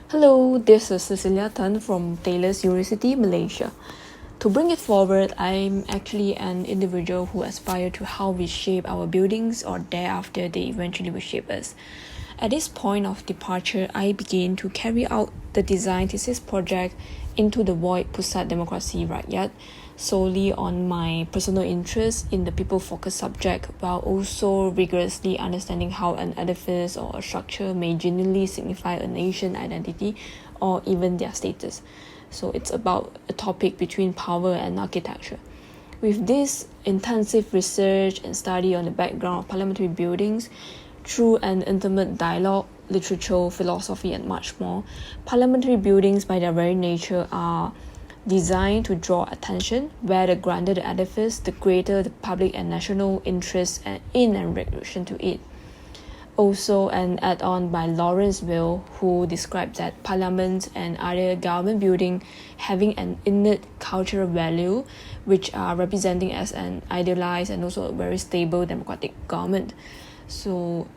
Hello, this is Cecilia Tan from Taylor's University, Malaysia. To bring it forward, I'm actually an individual who aspires to how we shape our buildings or thereafter they eventually will shape us. At this point of departure, I began to carry out the design thesis project into the void Pusat Demokrasi Rakyat solely on my personal interest in the people-focused subject while also rigorously understanding how an edifice or a structure may genuinely signify a nation identity or even their status. So it's about a topic between power and architecture. With this intensive research and study on the background of parliamentary buildings, through an intimate dialogue, literature, philosophy, and much more, parliamentary buildings by their very nature are designed to draw attention, where the grander the edifice, the greater the public and national interest in and recognition to it. Also, an add-on by Lawrence Will, who described that parliament and other government building having an innate cultural value, which are representing as an idealized and also a very stable democratic government. So,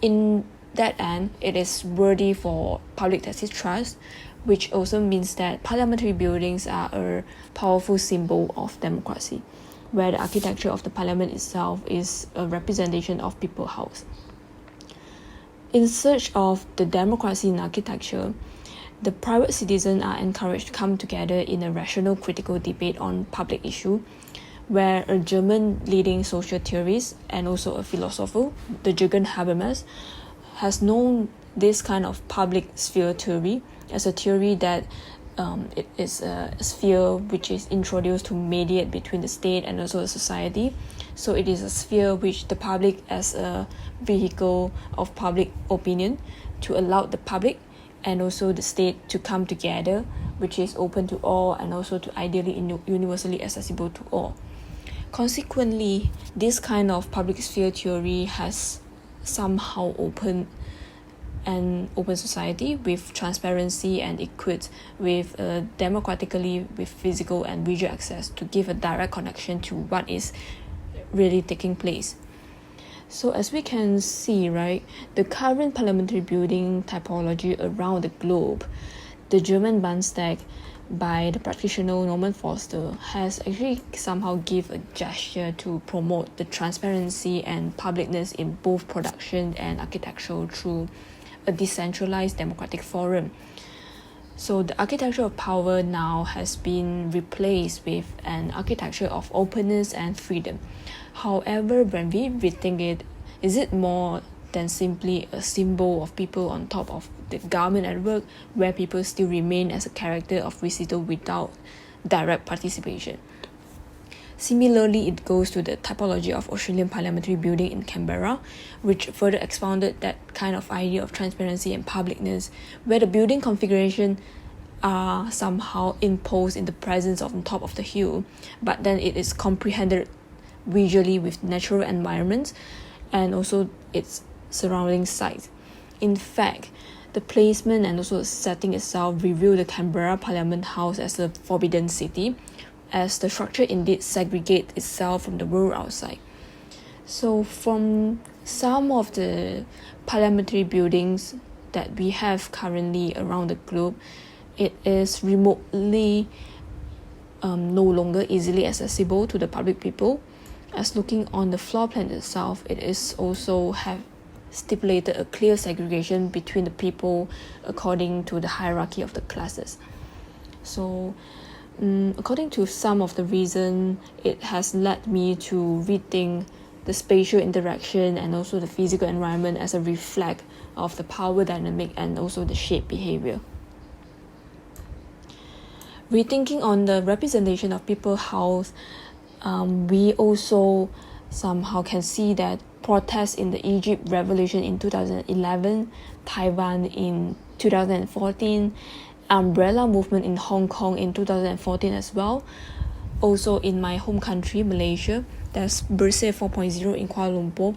in that end, it is worthy for public tacit trust, which also means that parliamentary buildings are a powerful symbol of democracy, where the architecture of the parliament itself is a representation of people's house. In search of the democracy in architecture, the private citizens are encouraged to come together in a rational critical debate on public issue, where a German leading social theorist and also a philosopher, the Jürgen Habermas, has known this kind of public sphere theory as a theory that it is a sphere which is introduced to mediate between the state and also the society. So it is a sphere which the public as a vehicle of public opinion to allow the public and also the state to come together, which is open to all and also to ideally universally accessible to all. Consequently, this kind of public sphere theory has somehow opened an open society with transparency and equipped with democratically with physical and visual access to give a direct connection to what is really taking place. So as we can see, right, the current parliamentary building typology around the globe, the German Bundestag by the practitioner Norman Foster has actually somehow give a gesture to promote the transparency and publicness in both production and architecture through a decentralized democratic forum. So the architecture of power now has been replaced with an architecture of openness and freedom. However, when we rethink it, is it more than simply a symbol of people on top of the government at work, where people still remain as a character of visitor without direct participation? Similarly, it goes to the typology of Australian parliamentary building in Canberra, which further expounded that kind of idea of transparency and publicness, where the building configuration are somehow imposed in the presence of on top of the hill, but then it is comprehended visually with natural environments and also its surrounding sites. In fact, the placement and also the setting itself reveal the Canberra Parliament House as a forbidden city, as the structure indeed segregates itself from the world outside. So from some of the parliamentary buildings that we have currently around the globe, it is remotely no longer easily accessible to the public people. As looking on the floor plan itself, it is also have stipulated a clear segregation between the people according to the hierarchy of the classes. So according to some of the reason, it has led me to rethink the spatial interaction and also the physical environment as a reflect of the power dynamic and also the shape behavior. Rethinking on the representation of people house, we also somehow can see that protests in the Egypt revolution in 2011, Taiwan in 2014, umbrella movement in Hong Kong in 2014 as well. Also in my home country, Malaysia, there's Bersih 4.0 in Kuala Lumpur.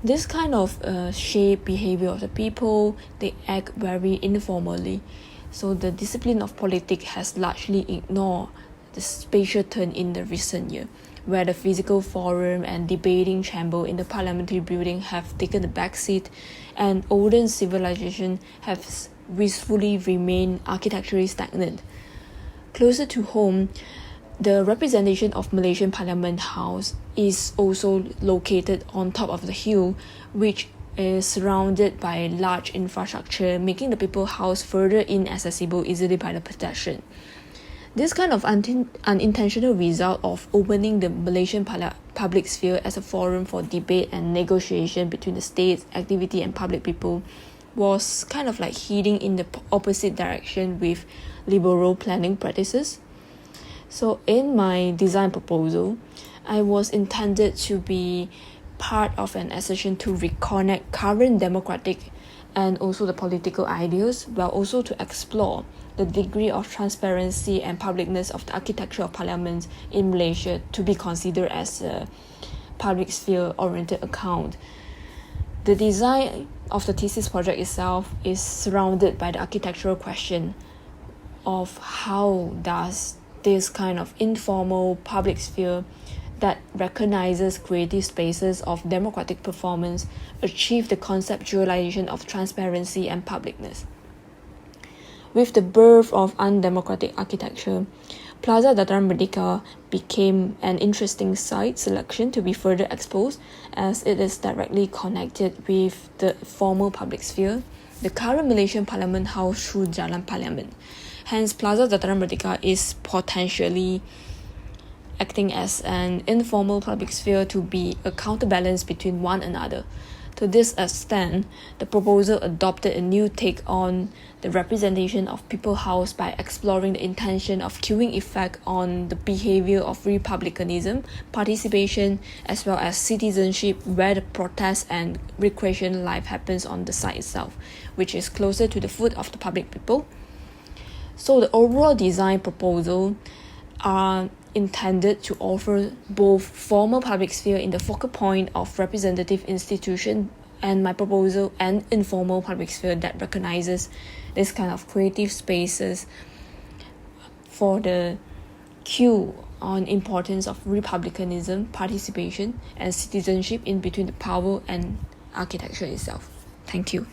This kind of shape behavior of the people, they act very informally. So the discipline of politics has largely ignored the spatial turn in the recent year, where the physical forum and debating chamber in the parliamentary building have taken a backseat, and olden civilization have wistfully remained architecturally stagnant. Closer to home, the representation of Malaysian Parliament House is also located on top of the hill, which is surrounded by large infrastructure, making the People House further inaccessible easily by the pedestrian. This kind of unintentional result of opening the Malaysian public sphere as a forum for debate and negotiation between the state's activity and public people was kind of like heading in the opposite direction with liberal planning practices. So in my design proposal, I was intended to be part of an exertion to reconnect current democratic and also the political ideals, while also to explore the degree of transparency and publicness of the architecture of parliament in Malaysia to be considered as a public sphere oriented account. The design of the thesis project itself is surrounded by the architectural question of how does this kind of informal public sphere that recognizes creative spaces of democratic performance achieve the conceptualization of transparency and publicness. With the birth of undemocratic architecture, Plaza Dataran Merdeka became an interesting site selection to be further exposed, as it is directly connected with the formal public sphere, the current Malaysian Parliament House through Jalan Parliament. Hence, Plaza Dataran Merdeka is potentially acting as an informal public sphere to be a counterbalance between one another. To this extent, the proposal adopted a new take on the representation of People House by exploring the intention of cueing effect on the behavior of republicanism, participation, as well as citizenship, where the protest and recreation life happens on the site itself, which is closer to the foot of the public people. So the overall design proposal are intended to offer both formal public sphere in the focal point of representative institution and my proposal and informal public sphere that recognizes this kind of creative spaces for the cue on importance of republicanism, participation, and citizenship in between the power and architecture itself. Thank you.